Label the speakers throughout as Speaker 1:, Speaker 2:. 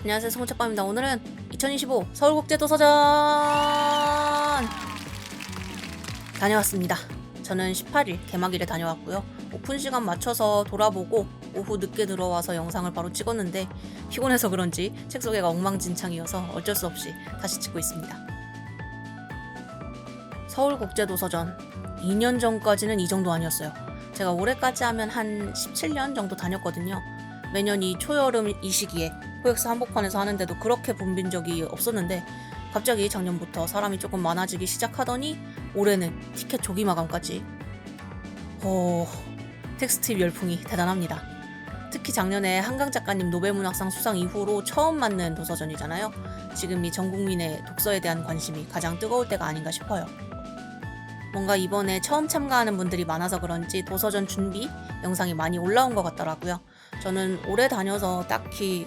Speaker 1: 안녕하세요, 송책방입니다. 오늘은 2025 서울국제도서전 다녀왔습니다. 저는 18일 개막일에 다녀왔고요. 오픈 시간 맞춰서 돌아보고 오후 늦게 들어와서 영상을 바로 찍었는데 피곤해서 그런지 책 소개가 엉망진창이어서 어쩔 수 없이 다시 찍고 있습니다. 서울국제도서전 2년 전까지는 이 정도 아니었어요. 제가 올해까지 하면 한 17년 정도 다녔거든요. 매년 이 초여름 이 시기에 코엑스 한복판에서 하는데도 그렇게 붐빈 적이 없었는데 갑자기 작년부터 사람이 조금 많아지기 시작하더니 올해는 티켓 조기 마감까지. 텍스트 열풍이 대단합니다. 특히 작년에 한강 작가님 노벨문학상 수상 이후로 처음 맞는 도서전이잖아요. 지금 이 전 국민의 독서에 대한 관심이 가장 뜨거울 때가 아닌가 싶어요. 뭔가 이번에 처음 참가하는 분들이 많아서 그런지 도서전 준비 영상이 많이 올라온 것 같더라고요. 저는 오래 다녀서 딱히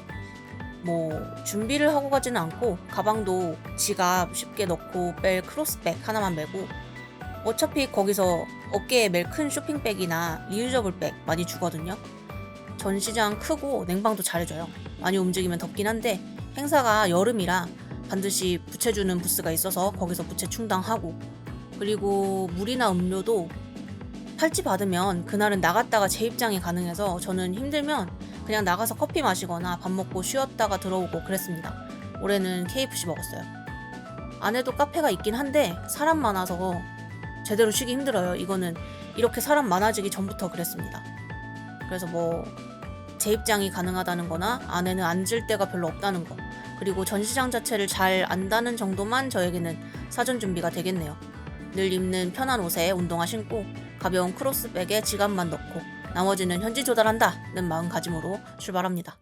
Speaker 1: 준비를 하고 가지는 않고 가방도 지갑 쉽게 넣고 뺄 크로스백 하나만 메고 어차피 거기서 어깨에 멜 큰 쇼핑백이나 리유저블 백 많이 주거든요. 전시장 크고 냉방도 잘해줘요. 많이 움직이면 덥긴 한데 행사가 여름이라 반드시 부채 주는 부스가 있어서 거기서 부채 충당하고, 그리고 물이나 음료도 팔찌 받으면 그날은 나갔다가 재입장이 가능해서 저는 힘들면 그냥 나가서 커피 마시거나 밥 먹고 쉬었다가 들어오고 그랬습니다. 올해는 KFC 먹었어요. 안에도 카페가 있긴 한데 사람 많아서 제대로 쉬기 힘들어요. 이거는 이렇게 사람 많아지기 전부터 그랬습니다. 그래서 재입장이 가능하다는 거나 안에는 앉을 데가 별로 없다는 거, 그리고 전시장 자체를 잘 안다는 정도만 저에게는 사전 준비가 되겠네요. 늘 입는 편한 옷에 운동화 신고 가벼운 크로스백에 지갑만 넣고 나머지는 현지 조달한다는 마음가짐으로 출발합니다.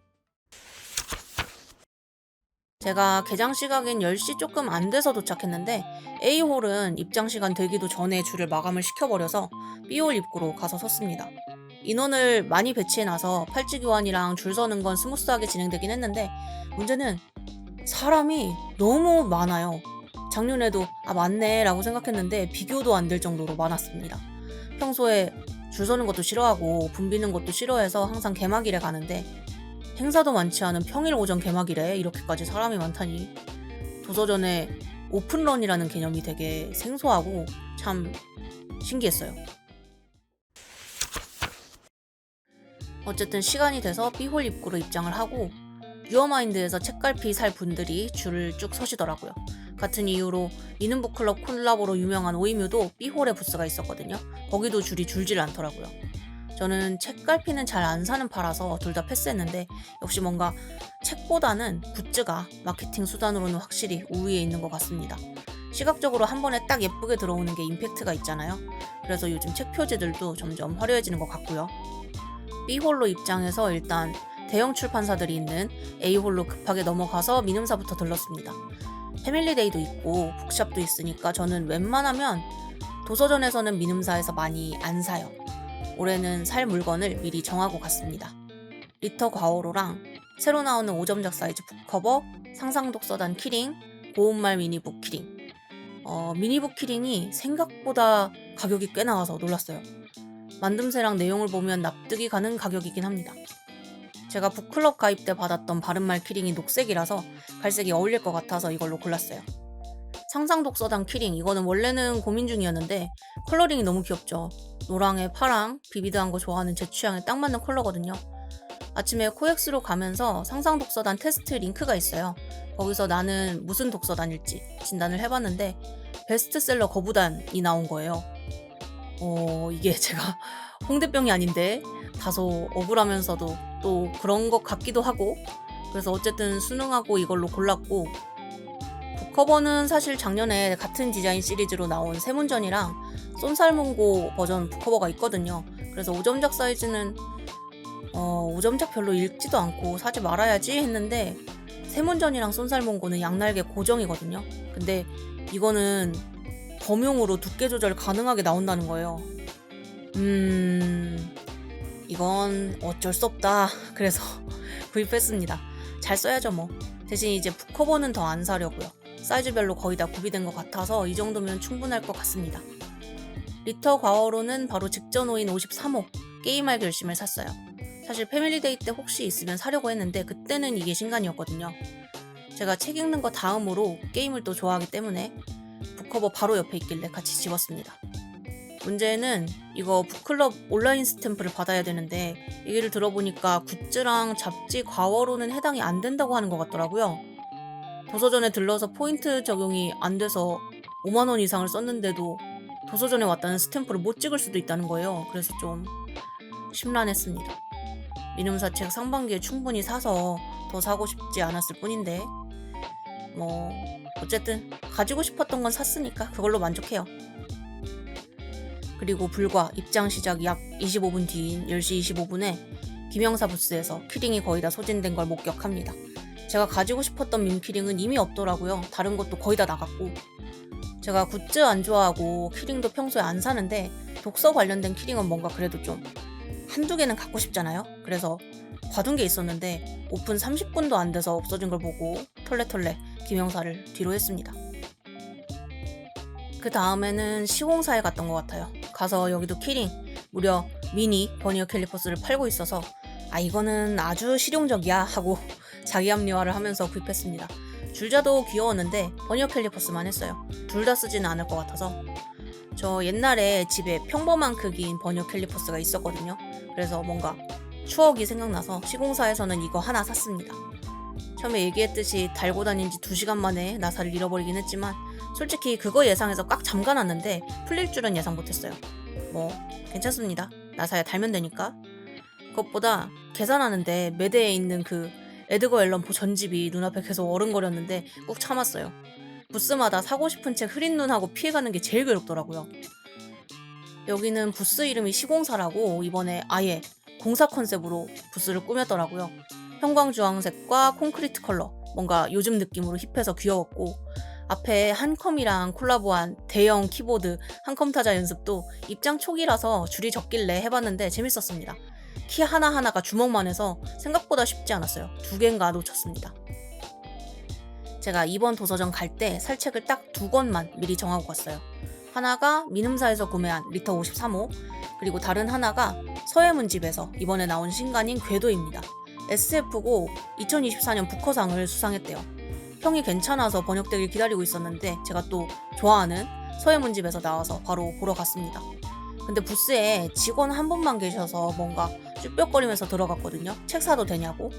Speaker 1: 제가 개장 시각엔 10시 조금 안 돼서 도착했는데 A홀은 입장 시간 되기도 전에 줄을 마감을 시켜버려서 B홀 입구로 가서 섰습니다. 인원을 많이 배치해놔서 팔찌 교환이랑 줄 서는 건 스무스하게 진행되긴 했는데 문제는 사람이 너무 많아요. 작년에도 많네 라고 생각했는데 비교도 안 될 정도로 많았습니다. 평소에 줄 서는 것도 싫어하고 붐비는 것도 싫어해서 항상 개막일에 가는데 행사도 많지 않은 평일 오전 개막일에 이렇게까지 사람이 많다니 도서전에 오픈런이라는 개념이 되게 생소하고 참 신기했어요. 어쨌든 시간이 돼서 B홀 입구로 입장을 하고 유어마인드에서 책갈피 살 분들이 줄을 쭉 서시더라고요. 같은 이유로 이는북클럽 콜라보로 유명한 오이뮤도 B홀에 부스가 있었거든요. 거기도 줄이 줄질 않더라고요. 저는 책갈피는 잘 안 사는 파라서 둘 다 패스했는데 역시 뭔가 책보다는 굿즈가 마케팅 수단으로는 확실히 우위에 있는 것 같습니다. 시각적으로 한 번에 딱 예쁘게 들어오는 게 임팩트가 있잖아요. 그래서 요즘 책 표지들도 점점 화려해지는 것 같고요. B홀로 입장해서 일단 대형 출판사들이 있는 A홀로 급하게 넘어가서 미음사부터 들렀습니다. 패밀리데이도 있고 북샵도 있으니까 저는 웬만하면 도서전에서는 미음사에서 많이 안 사요. 올해는 살 물건을 미리 정하고 갔습니다. 리터 과오로랑 새로 나오는 5점작 사이즈 북커버, 상상독서단 키링, 고운말 미니북 키링. 미니북 키링이 생각보다 가격이 꽤 나와서 놀랐어요. 만듦새랑 내용을 보면 납득이 가는 가격이긴 합니다. 제가 북클럽 가입 때 받았던 바른말 키링이 녹색이라서 갈색이 어울릴 것 같아서 이걸로 골랐어요. 상상독서단 키링, 이거는 원래는 고민 중이었는데 컬러링이 너무 귀엽죠. 노랑에 파랑, 비비드한 거 좋아하는 제 취향에 딱 맞는 컬러거든요. 아침에 코엑스로 가면서 상상독서단 테스트 링크가 있어요. 거기서 나는 무슨 독서단일지 진단을 해봤는데 베스트셀러 거부단이 나온 거예요. 이게 제가 홍대병이 아닌데 다소 억울하면서도 또 그런 것 같기도 하고, 그래서 어쨌든 순응하고 이걸로 골랐고, 북커버는 사실 작년에 같은 디자인 시리즈로 나온 세문전이랑 쏜살문고 버전 북커버가 있거든요. 그래서 5점작 사이즈는 5점작 별로 읽지도 않고 사지 말아야지 했는데 세문전이랑 쏜살문고는 양날개 고정이거든요. 근데 이거는 범용으로 두께 조절 가능하게 나온다는 거예요. 이건 어쩔 수 없다. 그래서 구입했습니다. 잘 써야죠 뭐. 대신 이제 북커버는 더 안 사려고요. 사이즈별로 거의 다 구비된 것 같아서 이 정도면 충분할 것 같습니다. 리터 과어로는 바로 직전 호인 53호 게임할 결심을 샀어요. 사실 패밀리데이 때 혹시 있으면 사려고 했는데 그때는 이게 신간이었거든요. 제가 책 읽는 거 다음으로 게임을 또 좋아하기 때문에 북커버 바로 옆에 있길래 같이 집었습니다. 문제는 이거 북클럽 온라인 스탬프를 받아야 되는데 얘기를 들어보니까 굿즈랑 잡지 과워로는 해당이 안 된다고 하는 것 같더라고요. 도서전에 들러서 포인트 적용이 안 돼서 5만 원 이상을 썼는데도 도서전에 왔다는 스탬프를 못 찍을 수도 있다는 거예요. 그래서 좀 심란했습니다. 미음사 책 상반기에 충분히 사서 더 사고 싶지 않았을 뿐인데 뭐 어쨌든 가지고 싶었던 건 샀으니까 그걸로 만족해요. 그리고 불과 입장 시작 약 25분 뒤인 10시 25분에 김영사 부스에서 키링이 거의 다 소진된 걸 목격합니다. 제가 가지고 싶었던 밈키링은 이미 없더라고요. 다른 것도 거의 다 나갔고. 제가 굿즈 안 좋아하고 키링도 평소에 안 사는데 독서 관련된 키링은 뭔가 그래도 좀 한두 개는 갖고 싶잖아요. 그래서 봐둔 게 있었는데 오픈 30분도 안 돼서 없어진 걸 보고 털레털레 김영사를 뒤로 했습니다. 그 다음에는 시공사에 갔던 것 같아요. 가서 여기도 키링 무려 미니 버니어 캘리퍼스를 팔고 있어서 이거는 아주 실용적이야 하고 자기 합리화를 하면서 구입했습니다. 줄자도 귀여웠는데 버니어 캘리퍼스만 했어요. 둘 다 쓰지는 않을 것 같아서. 저 옛날에 집에 평범한 크기인 버니어 캘리퍼스가 있었거든요. 그래서 뭔가 추억이 생각나서 시공사에서는 이거 하나 샀습니다. 처음에 얘기했듯이 달고 다닌 지 2시간 만에 나사를 잃어버리긴 했지만 솔직히 그거 예상해서 꽉 잠가놨는데 풀릴 줄은 예상 못했어요. 뭐 괜찮습니다. 나사에 달면 되니까. 그것보다 계산하는데 매대에 있는 그 에드거 앨런 포 전집이 눈앞에 계속 어른거렸는데 꾹 참았어요. 부스마다 사고 싶은 책 흐린 눈하고 피해가는 게 제일 괴롭더라고요. 여기는 부스 이름이 시공사라고 이번에 아예 공사 컨셉으로 부스를 꾸몄더라고요. 형광주황색과 콘크리트 컬러, 뭔가 요즘 느낌으로 힙해서 귀여웠고 앞에 한컴이랑 콜라보한 대형 키보드 한컴 타자 연습도 입장 초기라서 줄이 적길래 해봤는데 재밌었습니다. 키 하나하나가 주먹만 해서 생각보다 쉽지 않았어요. 2개인가 놓쳤습니다. 제가 이번 도서전 갈 때 살 책을 딱 2권만 미리 정하고 갔어요. 하나가 민음사에서 구매한 리터 53호, 그리고 다른 하나가 서예문집에서 이번에 나온 신간인 궤도입니다. SF고 2024년 부커상을 수상했대요. 평이 괜찮아서 번역되길 기다리고 있었는데 제가 또 좋아하는 서예문집에서 나와서 바로 보러 갔습니다. 근데 부스에 직원 한 분만 계셔서 뭔가 쭈뼛거리면서 들어갔거든요. 책 사도 되냐고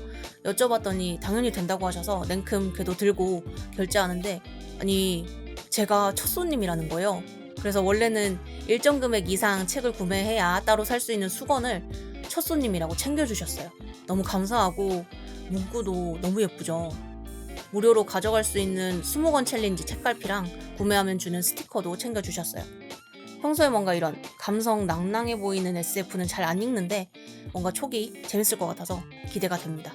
Speaker 1: 여쭤봤더니 당연히 된다고 하셔서 냉큼 궤도 들고 결제하는데 아니 제가 첫 손님이라는 거예요. 그래서 원래는 일정 금액 이상 책을 구매해야 따로 살 수 있는 수건을 첫 손님이라고 챙겨주셨어요. 너무 감사하고 문구도 너무 예쁘죠. 무료로 가져갈 수 있는 20권 챌린지 책갈피랑 구매하면 주는 스티커도 챙겨주셨어요. 평소에 뭔가 이런 감성 낭낭해 보이는 SF는 잘 안 읽는데 뭔가 촉이 재밌을 것 같아서 기대가 됩니다.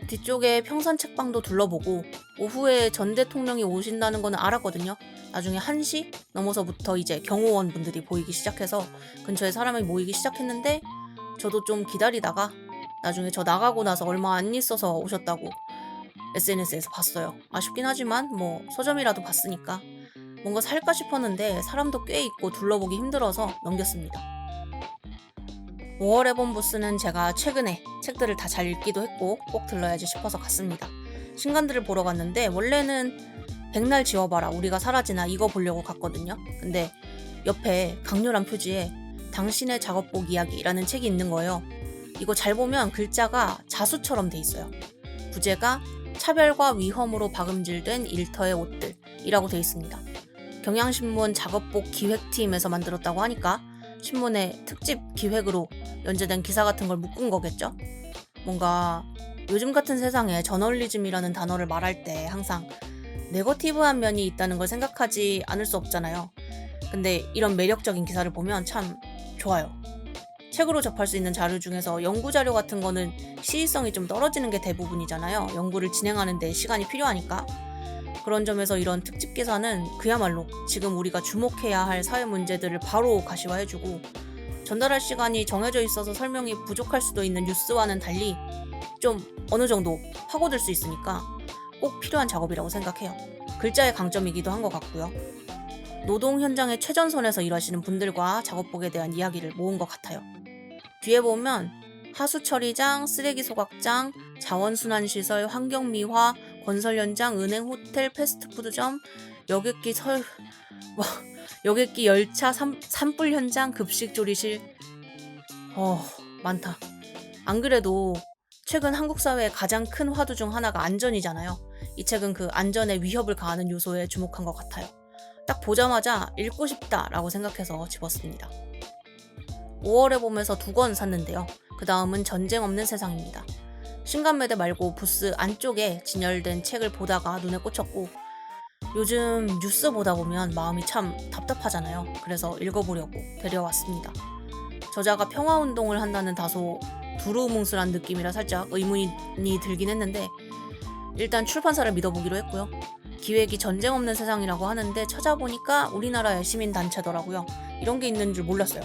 Speaker 1: 뒤쪽에 평산 책방도 둘러보고 오후에 전 대통령이 오신다는 거는 알았거든요. 나중에 1시 넘어서부터 이제 경호원 분들이 보이기 시작해서 근처에 사람이 모이기 시작했는데 저도 좀 기다리다가 나중에 저 나가고 나서 얼마 안 있어서 오셨다고 SNS에서 봤어요. 아쉽긴 하지만 뭐 서점이라도 봤으니까 뭔가 살까 싶었는데 사람도 꽤 있고 둘러보기 힘들어서 넘겼습니다. 5월 앨범 부스는 제가 최근에 책들을 다 잘 읽기도 했고 꼭 들러야지 싶어서 갔습니다. 신간들을 보러 갔는데 원래는 백날 지워봐라 우리가 사라지나 이거 보려고 갔거든요. 근데 옆에 강렬한 표지에 당신의 작업복 이야기라는 책이 있는 거예요. 이거 잘 보면 글자가 자수처럼 돼 있어요. 부제가 차별과 위험으로 박음질된 일터의 옷들이라고 돼 있습니다. 경향신문 작업복 기획팀에서 만들었다고 하니까 신문의 특집 기획으로 연재된 기사 같은 걸 묶은 거겠죠? 뭔가 요즘 같은 세상에 저널리즘이라는 단어를 말할 때 항상 네거티브한 면이 있다는 걸 생각하지 않을 수 없잖아요. 근데 이런 매력적인 기사를 보면 참 좋아요. 책으로 접할 수 있는 자료 중에서 연구자료 같은 거는 시의성이 좀 떨어지는 게 대부분이잖아요. 연구를 진행하는 데 시간이 필요하니까. 그런 점에서 이런 특집 기사는 그야말로 지금 우리가 주목해야 할 사회 문제들을 바로 가시화해주고 전달할 시간이 정해져 있어서 설명이 부족할 수도 있는 뉴스와는 달리 좀 어느 정도 파고들 수 있으니까 꼭 필요한 작업이라고 생각해요. 글자의 강점이기도 한 것 같고요. 노동 현장의 최전선에서 일하시는 분들과 작업복에 대한 이야기를 모은 것 같아요. 뒤에 보면 하수처리장, 쓰레기 소각장, 자원순환시설, 환경미화, 건설 현장, 은행, 호텔, 패스트푸드점, 여객기 뭐, 여객기 열차, 산불 현장, 급식 조리실. 많다. 안 그래도 최근 한국 사회의 가장 큰 화두 중 하나가 안전이잖아요. 이 책은 그 안전에 위협을 가하는 요소에 주목한 것 같아요. 딱 보자마자 읽고 싶다라고 생각해서 집었습니다. 5월에 봄에서 2권 샀는데요. 그 다음은 전쟁 없는 세상입니다. 신간매대 말고 부스 안쪽에 진열된 책을 보다가 눈에 꽂혔고, 요즘 뉴스 보다 보면 마음이 참 답답하잖아요. 그래서 읽어보려고 데려왔습니다. 저자가 평화운동을 한다는 다소 두루뭉술한 느낌이라 살짝 의문이 들긴 했는데, 일단 출판사를 믿어보기로 했고요. 기획이 전쟁 없는 세상이라고 하는데 찾아보니까 우리나라의 시민단체더라고요. 이런 게 있는 줄 몰랐어요.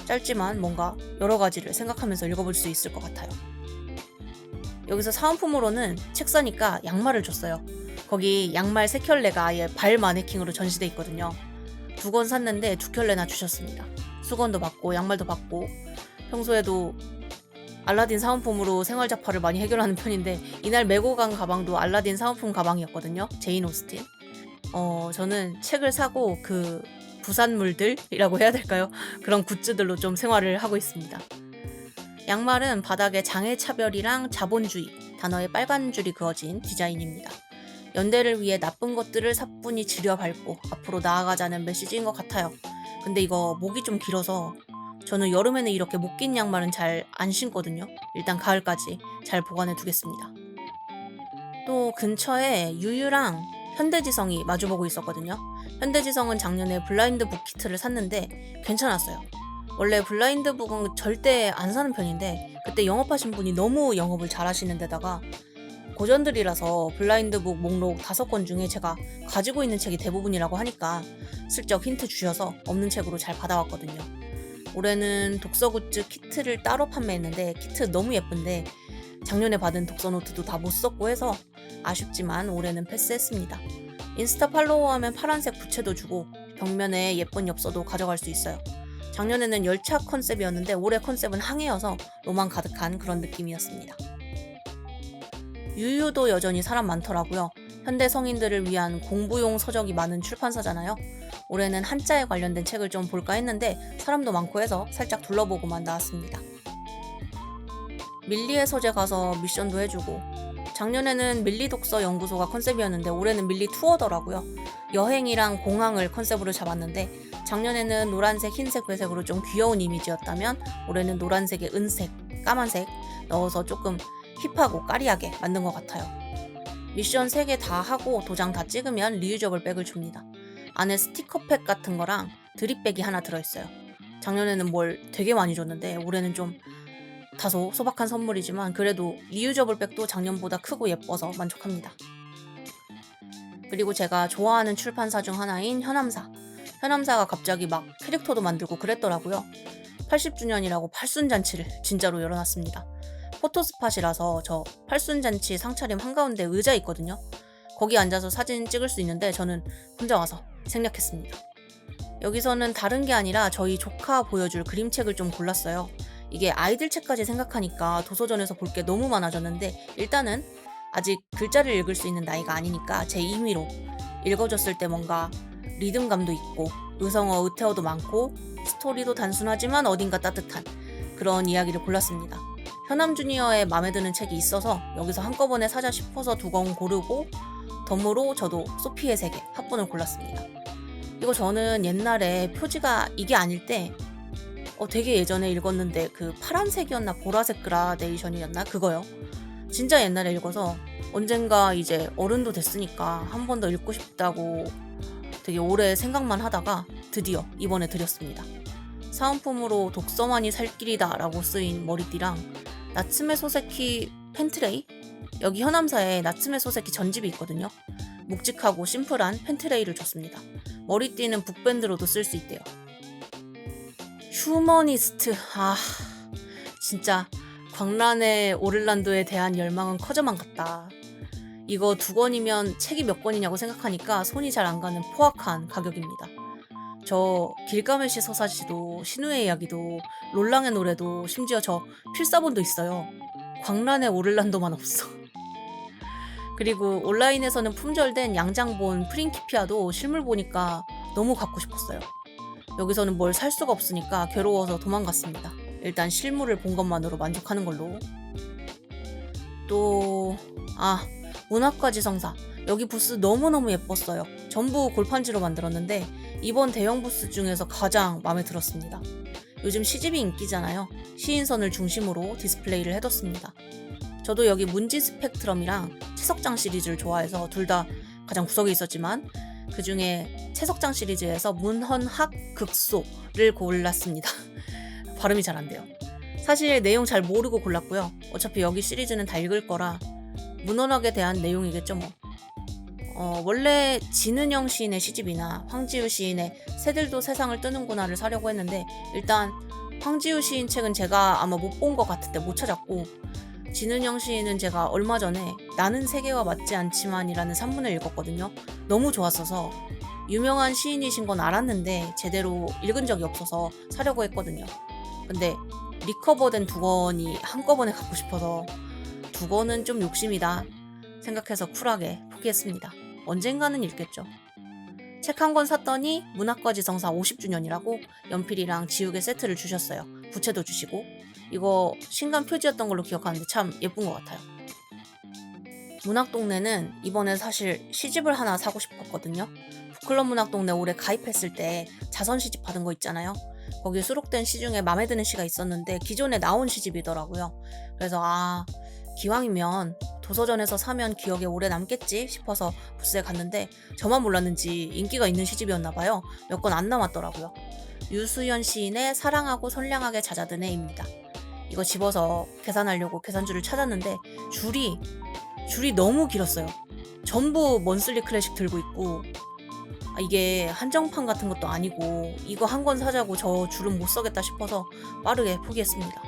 Speaker 1: 짧지만 뭔가 여러 가지를 생각하면서 읽어볼 수 있을 것 같아요. 여기서 사은품으로는 책 사니까 양말을 줬어요. 거기 양말 3켤레가 아예 발 마네킹으로 전시돼 있거든요. 2권 샀는데 2켤레나 주셨습니다. 수건도 받고 양말도 받고, 평소에도 알라딘 사은품으로 생활 잡화를 많이 해결하는 편인데 이날 메고 간 가방도 알라딘 사은품 가방이었거든요. 제인 오스틴. 저는 책을 사고 그 부산물들이라고 해야 될까요? 그런 굿즈들로 좀 생활을 하고 있습니다. 양말은 바닥에 장애차별이랑 자본주의 단어에 빨간 줄이 그어진 디자인입니다. 연대를 위해 나쁜 것들을 사뿐히 들여밟고 앞으로 나아가자는 메시지인 것 같아요. 근데 이거 목이 좀 길어서 저는 여름에는 이렇게 목 긴 양말은 잘 안 신거든요. 일단 가을까지 잘 보관해 두겠습니다. 또 근처에 유유랑 현대지성이 마주보고 있었거든요. 현대지성은 작년에 블라인드북 키트를 샀는데 괜찮았어요. 원래 블라인드북은 절대 안 사는 편인데 그때 영업하신 분이 너무 영업을 잘 하시는 데다가 고전들이라서 블라인드북 목록 5권 중에 제가 가지고 있는 책이 대부분이라고 하니까 슬쩍 힌트 주셔서 없는 책으로 잘 받아왔거든요. 올해는 독서 굿즈 키트를 따로 판매했는데 키트 너무 예쁜데 작년에 받은 독서 노트도 다 못 썼고 해서 아쉽지만 올해는 패스했습니다. 인스타 팔로우하면 파란색 부채도 주고 벽면에 예쁜 엽서도 가져갈 수 있어요. 작년에는 열차 컨셉이었는데 올해 컨셉은 항해여서 로망 가득한 그런 느낌이었습니다. 유유도 여전히 사람 많더라고요. 현대 성인들을 위한 공부용 서적이 많은 출판사잖아요. 올해는 한자에 관련된 책을 좀 볼까 했는데 사람도 많고 해서 살짝 둘러보고만 나왔습니다. 밀리의 서재 가서 미션도 해주고, 작년에는 밀리 독서 연구소가 컨셉이었는데 올해는 밀리 투어더라고요. 여행이랑 공항을 컨셉으로 잡았는데 작년에는 노란색, 흰색, 회색으로 좀 귀여운 이미지였다면 올해는 노란색에 은색, 까만색 넣어서 조금 힙하고 까리하게 만든 것 같아요. 미션 3개 다 하고 도장 다 찍으면 리유저블 백을 줍니다. 안에 스티커팩 같은 거랑 드립백이 하나 들어있어요. 작년에는 뭘 되게 많이 줬는데 올해는 좀 다소 소박한 선물이지만 그래도 리유저블 백도 작년보다 크고 예뻐서 만족합니다. 그리고 제가 좋아하는 출판사 중 하나인 현암사가 갑자기 막 캐릭터도 만들고 그랬더라고요. 80주년이라고 팔순잔치를 진짜로 열어놨습니다. 포토스팟이라서 저 팔순잔치 상차림 한가운데 의자 있거든요. 거기 앉아서 사진 찍을 수 있는데 저는 혼자 와서 생략했습니다. 여기서는 다른 게 아니라 저희 조카 보여줄 그림책을 좀 골랐어요. 이게 아이들 책까지 생각하니까 도서전에서 볼 게 너무 많아졌는데 일단은 아직 글자를 읽을 수 있는 나이가 아니니까 제 임의로 읽어줬을 때 뭔가 리듬감도 있고 의성어, 의태어도 많고 스토리도 단순하지만 어딘가 따뜻한 그런 이야기를 골랐습니다. 현암 주니어의 마음에 드는 책이 있어서 여기서 한꺼번에 사자 싶어서 2권 고르고 덤으로 저도 소피의 세계 합본을 골랐습니다. 이거 저는 옛날에 표지가 이게 아닐 때 되게 예전에 읽었는데 그 파란색이었나 보라색 그라데이션이었나 그거요. 진짜 옛날에 읽어서 언젠가 이제 어른도 됐으니까 한 번 더 읽고 싶다고 되게 오래 생각만 하다가 드디어 이번에 드렸습니다. 사은품으로 독서만이 살 길이다 라고 쓰인 머리띠랑 나츠메 소세키 펜트레이? 여기 현암사에 나츠메 소세키 전집이 있거든요. 묵직하고 심플한 펜트레이를 줬습니다. 머리띠는 북밴드로도 쓸 수 있대요. 휴머니스트, 진짜 광란의 오를란도에 대한 열망은 커져만 갔다. 이거 2권이면 책이 몇 권이냐고 생각하니까 손이 잘 안 가는 포악한 가격입니다. 저 길가메시 서사시도 신우의 이야기도 롤랑의 노래도 심지어 저 필사본도 있어요. 광란의 오를란도만 없어. 그리고 온라인에서는 품절된 양장본 프린키피아도 실물 보니까 너무 갖고 싶었어요. 여기서는 뭘 살 수가 없으니까 괴로워서 도망갔습니다. 일단 실물을 본 것만으로 만족하는 걸로. 또 문학과 지성사. 여기 부스 너무너무 예뻤어요. 전부 골판지로 만들었는데 이번 대형 부스 중에서 가장 마음에 들었습니다. 요즘 시집이 인기잖아요. 시인선을 중심으로 디스플레이를 해뒀습니다. 저도 여기 문지 스펙트럼이랑 채석장 시리즈를 좋아해서 둘 다 가장 구석에 있었지만 그 중에 채석장 시리즈에서 문헌학 극소를 골랐습니다. 발음이 잘 안 돼요. 사실 내용 잘 모르고 골랐고요. 어차피 여기 시리즈는 다 읽을 거라 문헌학에 대한 내용이겠죠 뭐. 원래 진은영 시인의 시집이나 황지우 시인의 새들도 세상을 뜨는구나를 사려고 했는데 일단 황지우 시인 책은 제가 아마 못 본 것 같은데 못 찾았고 진은영 시인은 제가 얼마 전에 나는 세계와 맞지 않지만이라는 산문을 읽었거든요. 너무 좋았어서 유명한 시인이신 건 알았는데 제대로 읽은 적이 없어서 사려고 했거든요. 근데 리커버된 두 권이 한꺼번에 갖고 싶어서 두 권은 좀 욕심이다 생각해서 쿨하게 포기했습니다. 언젠가는 읽겠죠. 책 한 권 샀더니 문학과 지성사 50주년이라고 연필이랑 지우개 세트를 주셨어요. 부채도 주시고. 이거 신간 표지였던 걸로 기억하는데 참 예쁜 것 같아요. 문학동네는 이번에 사실 시집을 하나 사고 싶었거든요. 북클럽 문학동네 올해 가입했을 때 자선 시집 받은 거 있잖아요. 거기에 수록된 시 중에 마음에 드는 시가 있었는데 기존에 나온 시집이더라고요. 그래서 기왕이면 도서전에서 사면 기억에 오래 남겠지 싶어서 부스에 갔는데 저만 몰랐는지 인기가 있는 시집이었나 봐요. 몇 권 안 남았더라고요. 유수연 시인의 사랑하고 선량하게 잦아든 해입니다. 이거 집어서 계산하려고 계산줄을 찾았는데 줄이 너무 길었어요. 전부 먼슬리 클래식 들고 있고 이게 한정판 같은 것도 아니고 이거 한 권 사자고 저 줄은 못 서겠다 싶어서 빠르게 포기했습니다.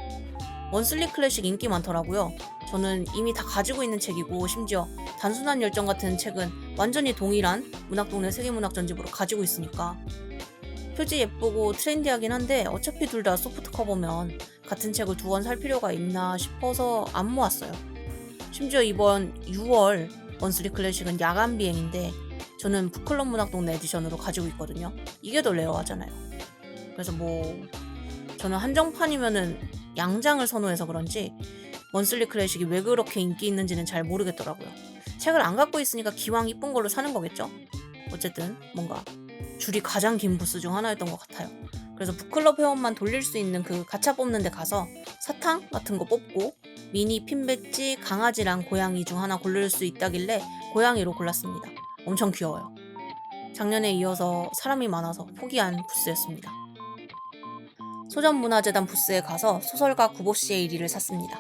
Speaker 1: 먼슬리 클래식 인기 많더라고요. 저는 이미 다 가지고 있는 책이고 심지어 단순한 열정 같은 책은 완전히 동일한 문학동네 세계문학전집으로 가지고 있으니까 표지 예쁘고 트렌디하긴 한데 어차피 둘 다 소프트 커버면 같은 책을 두 권 살 필요가 있나 싶어서 안 모았어요. 심지어 이번 6월 먼슬리 클래식은 야간 비행인데 저는 북클럽 문학동네 에디션으로 가지고 있거든요. 이게 더 레어하잖아요. 그래서 저는 한정판이면은 양장을 선호해서 그런지 먼슬리 클래식이 왜 그렇게 인기 있는지는 잘 모르겠더라고요. 책을 안 갖고 있으니까 기왕 이쁜 걸로 사는 거겠죠? 어쨌든 뭔가 줄이 가장 긴 부스 중 하나였던 것 같아요. 그래서 북클럽 회원만 돌릴 수 있는 그 가차 뽑는 데 가서 사탕 같은 거 뽑고 미니 핀 배지, 강아지랑 고양이 중 하나 고를 수 있다길래 고양이로 골랐습니다. 엄청 귀여워요. 작년에 이어서 사람이 많아서 포기한 부스였습니다. 소전문화재단 부스에 가서 소설가 구보씨의 일기를 샀습니다.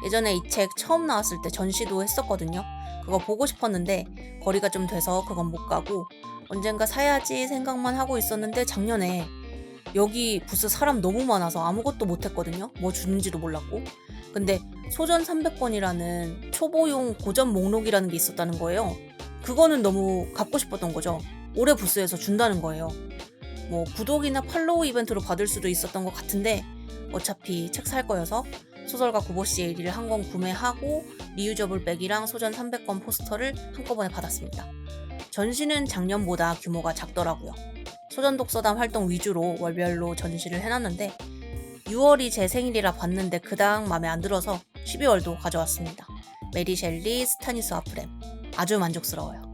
Speaker 1: 예전에 이 책 처음 나왔을 때 전시도 했었거든요. 그거 보고 싶었는데 거리가 좀 돼서 그건 못 가고 언젠가 사야지 생각만 하고 있었는데 작년에 여기 부스 사람 너무 많아서 아무것도 못했거든요. 뭐 주는지도 몰랐고. 근데 소전 300권이라는 초보용 고전 목록이라는 게 있었다는 거예요. 그거는 너무 갖고 싶었던 거죠. 올해 부스에서 준다는 거예요. 뭐 구독이나 팔로우 이벤트로 받을 수도 있었던 것 같은데 어차피 책 살 거여서 소설가 구보씨의 일기를 한 권 구매하고 리유저블 백이랑 소전 300권 포스터를 한꺼번에 받았습니다. 전시는 작년보다 규모가 작더라고요. 소전 독서단 활동 위주로 월별로 전시를 해놨는데 6월이 제 생일이라 봤는데 그닥 마음에 안 들어서 12월도 가져왔습니다. 메리 셸리, 스타니스와 프렘 아주 만족스러워요.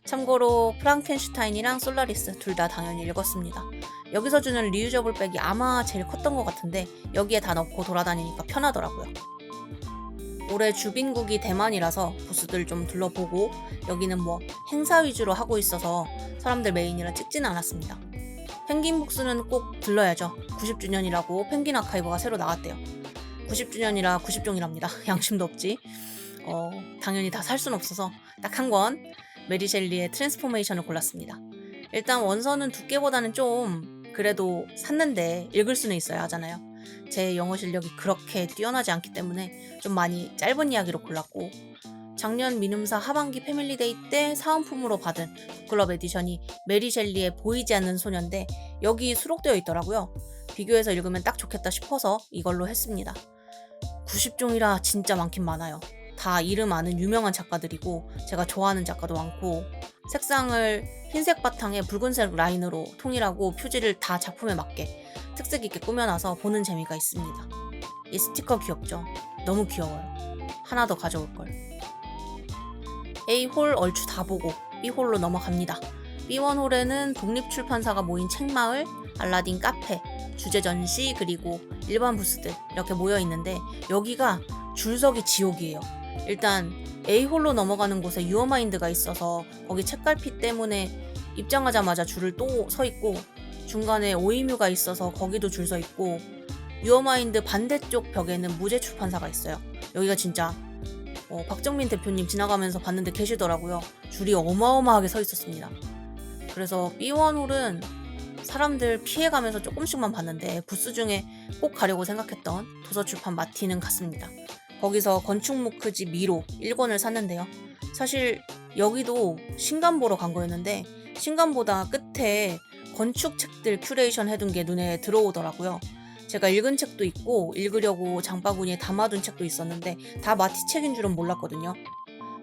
Speaker 1: 참고로 프랑켄슈타인이랑 솔라리스 둘 다 당연히 읽었습니다. 여기서 주는 리유저블 백이 아마 제일 컸던 것 같은데 여기에 다 넣고 돌아다니니까 편하더라고요. 올해 주빈국이 대만이라서 부스들 좀 둘러보고 여기는 뭐 행사 위주로 하고 있어서 사람들 메인이라 찍지는 않았습니다. 펭귄 북스는 꼭 들러야죠. 90주년이라고 펭귄 아카이브가 새로 나왔대요. 90주년이라 90종이랍니다. 양심도 없지. 당연히 다 살 순 없어서 딱 한 권 메리 셸리의 트랜스포메이션을 골랐습니다. 일단 원서는 두께보다는 좀 그래도 샀는데 읽을 수는 있어야 하잖아요. 제 영어 실력이 그렇게 뛰어나지 않기 때문에 좀 많이 짧은 이야기로 골랐고 작년 미눔사 하반기 패밀리데이 때 사은품으로 받은 북클럽 에디션이 메리 셸리의 보이지 않는 소녀인데 여기 수록되어 있더라고요. 비교해서 읽으면 딱 좋겠다 싶어서 이걸로 했습니다. 90종이라 진짜 많긴 많아요. 다 이름 아는 유명한 작가들이고 제가 좋아하는 작가도 많고, 색상을 흰색 바탕에 붉은색 라인으로 통일하고 표지를 다 작품에 맞게 특색 있게 꾸며놔서 보는 재미가 있습니다. 이 스티커 귀엽죠? 너무 귀여워요. 하나 더 가져올걸. A홀 얼추 다 보고 B홀로 넘어갑니다. B1홀에는 독립출판사가 모인 책마을, 알라딘 카페, 주제 전시, 그리고 일반 부스들 이렇게 모여 있는데 여기가 줄서기 지옥이에요. 일단 A홀로 넘어가는 곳에 유어마인드가 있어서 거기 책갈피 때문에 입장하자마자 줄을 또 서 있고, 중간에 오이뮤가 있어서 거기도 줄 서 있고, 유어마인드 반대쪽 벽에는 무제 출판사가 있어요. 여기가 진짜 박정민 대표님 지나가면서 봤는데 계시더라고요. 줄이 어마어마하게 서 있었습니다. 그래서 B1홀은 사람들 피해가면서 조금씩만 봤는데 부스 중에 꼭 가려고 생각했던 도서출판 마티는 갔습니다. 거기서 건축무크지 미로 1권을 샀는데요. 사실 여기도 신간 보러 간 거였는데 신간보다 끝에 건축책들 큐레이션 해둔 게 눈에 들어오더라고요. 제가 읽은 책도 있고 읽으려고 장바구니에 담아둔 책도 있었는데 다 마티 책인 줄은 몰랐거든요.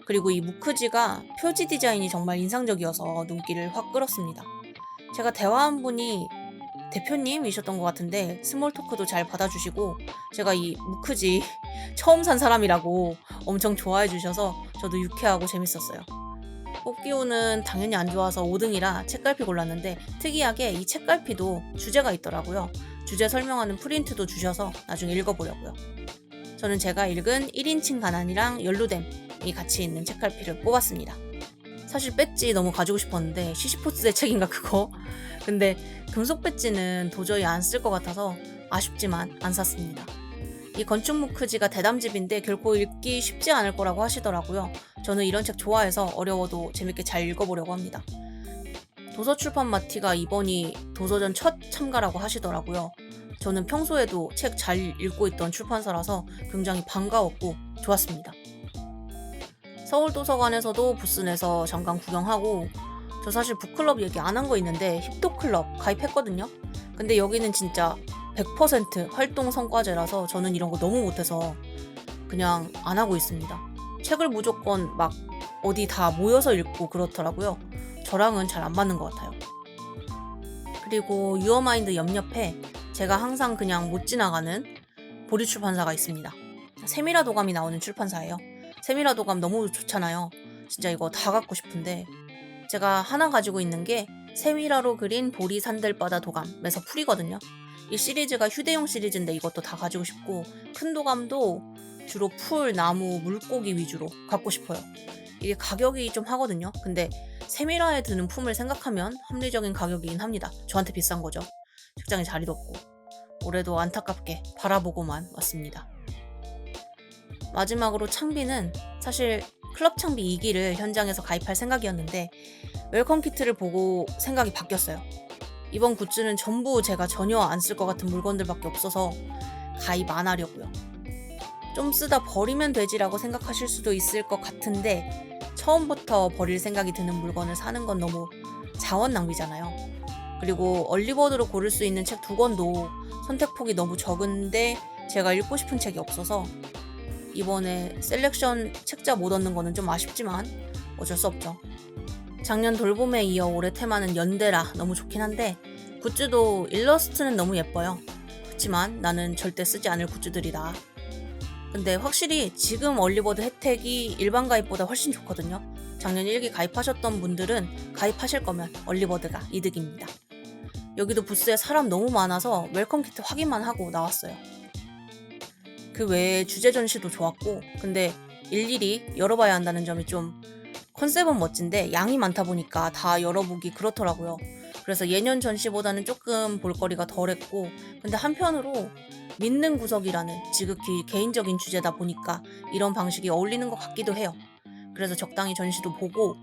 Speaker 1: 그리고 이 무크지가 표지 디자인이 정말 인상적이어서 눈길을 확 끌었습니다. 제가 대화한 분이 대표님이셨던 것 같은데 스몰 토크도 잘 받아주시고, 제가 이 무크지 처음 산 사람이라고 엄청 좋아해 주셔서 저도 유쾌하고 재밌었어요. 뽑기운은 당연히 안 좋아서 5등이라 책갈피 골랐는데 특이하게 이 책갈피도 주제가 있더라고요. 주제 설명하는 프린트도 주셔서 나중에 읽어보려고요. 저는 제가 읽은 1인칭 가난이랑 연루됨이 같이 있는 책갈피를 뽑았습니다. 사실 배지 너무 가지고 싶었는데 시시포스의 책인가 그거? 근데 금속 배지는 도저히 안 쓸 것 같아서 아쉽지만 안 샀습니다. 이 건축무크지가 대담집인데 결코 읽기 쉽지 않을 거라고 하시더라고요. 저는 이런 책 좋아해서 어려워도 재밌게 잘 읽어보려고 합니다. 도서출판 마티가 이번이 도서전 첫 참가라고 하시더라고요. 저는 평소에도 책 잘 읽고 있던 출판사라서 굉장히 반가웠고 좋았습니다. 서울도서관에서도 부스 내서 잠깐 구경하고, 저 사실 북클럽 얘기 안 한 거 있는데 힙도클럽 가입했거든요. 근데 여기는 진짜 100% 활동 성과제라서 저는 이런 거 너무 못해서 그냥 안 하고 있습니다. 책을 무조건 막 어디 다 모여서 읽고 그렇더라고요. 저랑은 잘 안 맞는 것 같아요. 그리고 유어마인드 옆옆에 제가 항상 그냥 못 지나가는 보리출판사가 있습니다. 세미라 도감이 나오는 출판사예요. 세미라 도감 너무 좋잖아요. 진짜 이거 다 갖고 싶은데 제가 하나 가지고 있는 게 세미라로 그린 보리 산들바다 도감에서 풀이거든요. 이 시리즈가 휴대용 시리즈인데 이것도 다 가지고 싶고, 큰 도감도 주로 풀, 나무, 물고기 위주로 갖고 싶어요. 이게 가격이 좀 하거든요. 근데 세미라에 드는 품을 생각하면 합리적인 가격이긴 합니다. 저한테 비싼 거죠. 책장에 자리도 없고. 올해도 안타깝게 바라보고만 왔습니다. 마지막으로 창비는 사실 클럽 창비 2기를 현장에서 가입할 생각이었는데 웰컴 키트를 보고 생각이 바뀌었어요. 이번 굿즈는 전부 제가 전혀 안 쓸 것 같은 물건들밖에 없어서 가입 안 하려고요. 좀 쓰다 버리면 되지라고 생각하실 수도 있을 것 같은데 처음부터 버릴 생각이 드는 물건을 사는 건 너무 자원 낭비잖아요. 그리고 얼리버드로 고를 수 있는 책 2권도 선택폭이 너무 적은데 제가 읽고 싶은 책이 없어서 이번에 셀렉션 책자 못 얻는 거는 좀 아쉽지만 어쩔 수 없죠. 작년 돌봄에 이어 올해 테마는 연대라 너무 좋긴 한데 굿즈도 일러스트는 너무 예뻐요. 그치만 나는 절대 쓰지 않을 굿즈들이다. 근데 확실히 지금 얼리버드 혜택이 일반 가입보다 훨씬 좋거든요. 작년 1기 가입하셨던 분들은 가입하실 거면 얼리버드가 이득입니다. 여기도 부스에 사람 너무 많아서 웰컴 키트 확인만 하고 나왔어요. 그 외에 주제 전시도 좋았고, 근데 일일이 열어봐야 한다는 점이 좀, 컨셉은 멋진데 양이 많다 보니까 다 열어보기 그렇더라고요. 그래서 예년 전시보다는 조금 볼거리가 덜했고, 근데 한편으로 믿는 구석이라는 지극히 개인적인 주제다 보니까 이런 방식이 어울리는 것 같기도 해요. 그래서 적당히 전시도 보고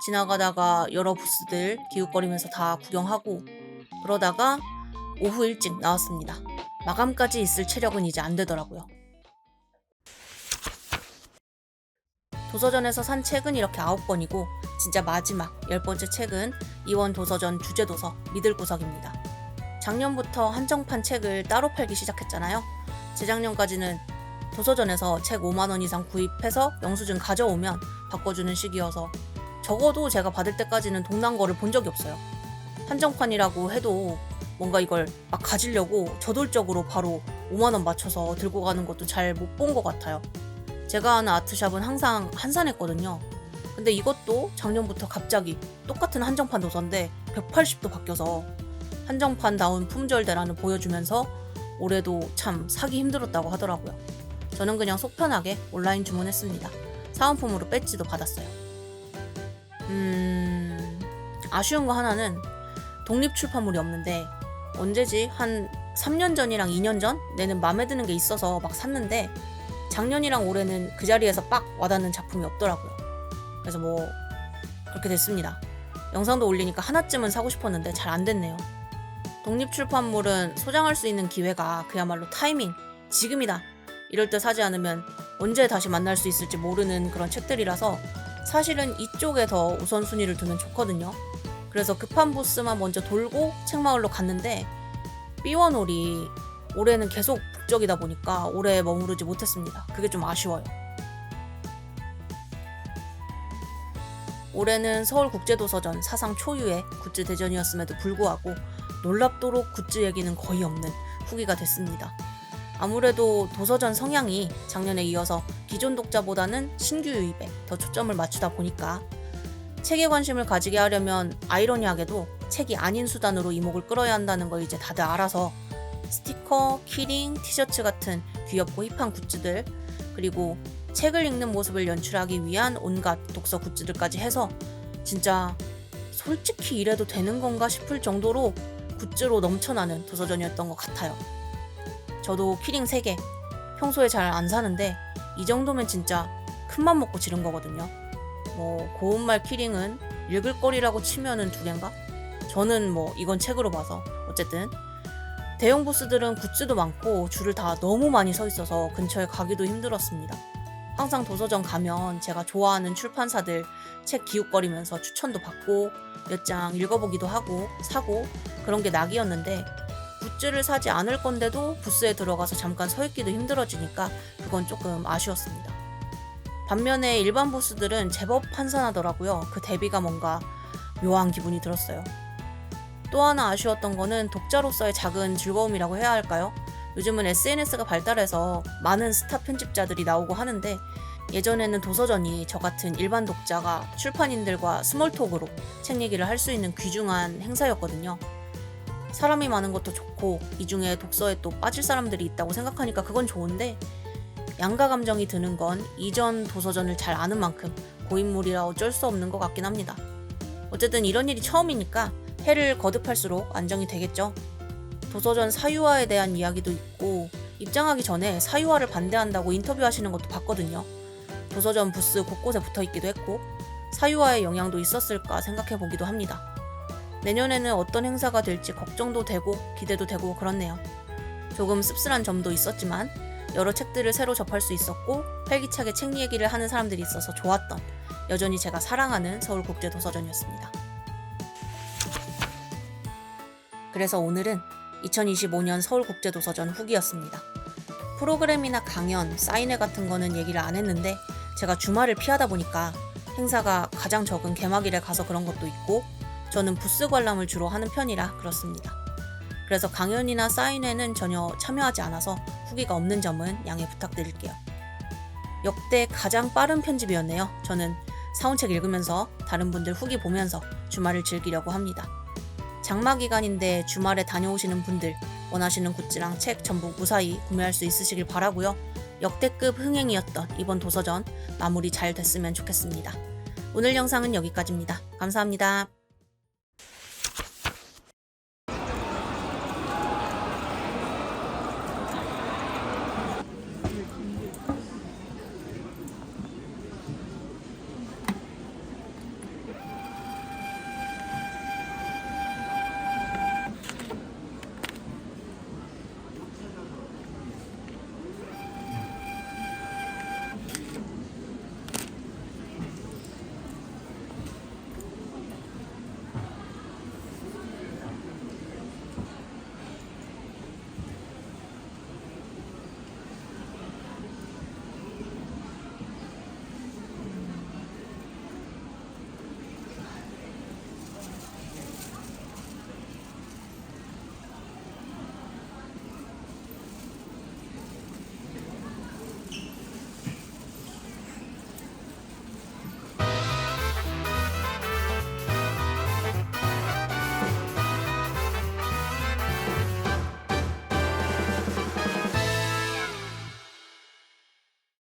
Speaker 1: 지나가다가 여러 부스들 기웃거리면서 다 구경하고 그러다가 오후 일찍 나왔습니다. 마감까지 있을 체력은 이제 안 되더라고요. 도서전에서 산 책은 이렇게 9권이고 진짜 마지막 10번째 책은 이원 도서전 주제도서 믿을 구석입니다. 작년부터 한정판 책을 따로 팔기 시작했잖아요. 재작년까지는 도서전에서 책 5만원 이상 구입해서 영수증 가져오면 바꿔주는 시기여서 적어도 제가 받을 때까지는 돈 난 거를 본 적이 없어요. 한정판이라고 해도 뭔가 이걸 막 가지려고 저돌적으로 바로 5만원 맞춰서 들고 가는 것도 잘 못 본 것 같아요. 제가 하는 아트샵은 항상 한산했거든요. 근데 이것도 작년부터 갑자기 똑같은 한정판 도서인데 180도 바뀌어서 한정판다운 품절대란을 보여주면서 올해도 참 사기 힘들었다고 하더라고요. 저는 그냥 속 편하게 온라인 주문했습니다. 사은품으로 배지도 받았어요. 아쉬운 거 하나는 독립출판물이 없는데 언제지? 한 3년 전이랑 2년 전? 내는 맘에 드는 게 있어서 막 샀는데 작년이랑 올해는 그 자리에서 빡 와닿는 작품이 없더라고요. 그래서 뭐 그렇게 됐습니다. 영상도 올리니까 하나쯤은 사고 싶었는데 잘 안 됐네요. 독립출판물은 소장할 수 있는 기회가 그야말로 타이밍, 지금이다. 이럴 때 사지 않으면 언제 다시 만날 수 있을지 모르는 그런 책들이라서 사실은 이쪽에 더 우선순위를 두면 좋거든요. 그래서 급한 부스만 먼저 돌고 책마을로 갔는데 삐원홀이 올해는 계속 북적이다 보니까 올해 머무르지 못했습니다. 그게 좀 아쉬워요. 올해는 서울국제도서전 사상 초유의 굿즈 대전이었음에도 불구하고 놀랍도록 굿즈 얘기는 거의 없는 후기가 됐습니다. 아무래도 도서전 성향이 작년에 이어서 기존 독자보다는 신규 유입에 더 초점을 맞추다 보니까 책에 관심을 가지게 하려면 아이러니하게도 책이 아닌 수단으로 이목을 끌어야 한다는 걸 이제 다들 알아서 스티커, 키링, 티셔츠 같은 귀엽고 힙한 굿즈들, 그리고 책을 읽는 모습을 연출하기 위한 온갖 독서 굿즈들까지 해서 진짜 솔직히 이래도 되는 건가 싶을 정도로 굿즈로 넘쳐나는 도서전이었던 것 같아요. 저도 키링 3개, 평소에 잘 안 사는데 이 정도면 진짜 큰맘 먹고 지른 거거든요. 뭐 고운말 키링은 읽을 거리라고 치면은 2개인가? 저는 뭐 이건 책으로 봐서 어쨌든 대형 부스들은 굿즈도 많고 줄을 다 너무 많이 서 있어서 근처에 가기도 힘들었습니다. 항상 도서전 가면 제가 좋아하는 출판사들 책 기웃거리면서 추천도 받고 몇 장 읽어보기도 하고 사고 그런 게 낙이었는데 굿즈를 사지 않을 건데도 부스에 들어가서 잠깐 서 있기도 힘들어지니까 그건 조금 아쉬웠습니다. 반면에 일반 부스들은 제법 한산하더라고요. 그 대비가 뭔가 묘한 기분이 들었어요. 또 하나 아쉬웠던 거는 독자로서의 작은 즐거움이라고 해야 할까요? 요즘은 SNS가 발달해서 많은 스타 편집자들이 나오고 하는데 예전에는 도서전이 저 같은 일반 독자가 출판인들과 스몰톡으로 책 얘기를 할 수 있는 귀중한 행사였거든요. 사람이 많은 것도 좋고 이 중에 독서에 또 빠질 사람들이 있다고 생각하니까 그건 좋은데 양가 감정이 드는 건 이전 도서전을 잘 아는 만큼 고인물이라 어쩔 수 없는 것 같긴 합니다. 어쨌든 이런 일이 처음이니까 해를 거듭할수록 안정이 되겠죠. 도서전 사유화에 대한 이야기도 있고 입장하기 전에 사유화를 반대한다고 인터뷰하시는 것도 봤거든요. 도서전 부스 곳곳에 붙어있기도 했고 사유화의 영향도 있었을까 생각해보기도 합니다. 내년에는 어떤 행사가 될지 걱정도 되고 기대도 되고 그렇네요. 조금 씁쓸한 점도 있었지만 여러 책들을 새로 접할 수 있었고 활기차게 책 얘기를 하는 사람들이 있어서 좋았던 여전히 제가 사랑하는 서울국제도서전이었습니다. 그래서 오늘은 2025년 서울국제도서전 후기였습니다. 프로그램이나 강연, 사인회 같은 거는 얘기를 안 했는데 제가 주말을 피하다 보니까 행사가 가장 적은 개막일에 가서 그런 것도 있고 저는 부스 관람을 주로 하는 편이라 그렇습니다. 그래서 강연이나 사인회는 전혀 참여하지 않아서 후기가 없는 점은 양해 부탁드릴게요. 역대 가장 빠른 편집이었네요. 저는 사온 책 읽으면서 다른 분들 후기 보면서 주말을 즐기려고 합니다. 장마 기간인데 주말에 다녀오시는 분들 원하시는 굿즈랑 책 전부 무사히 구매할 수 있으시길 바라고요. 역대급 흥행이었던 이번 도서전 마무리 잘 됐으면 좋겠습니다. 오늘 영상은 여기까지입니다. 감사합니다.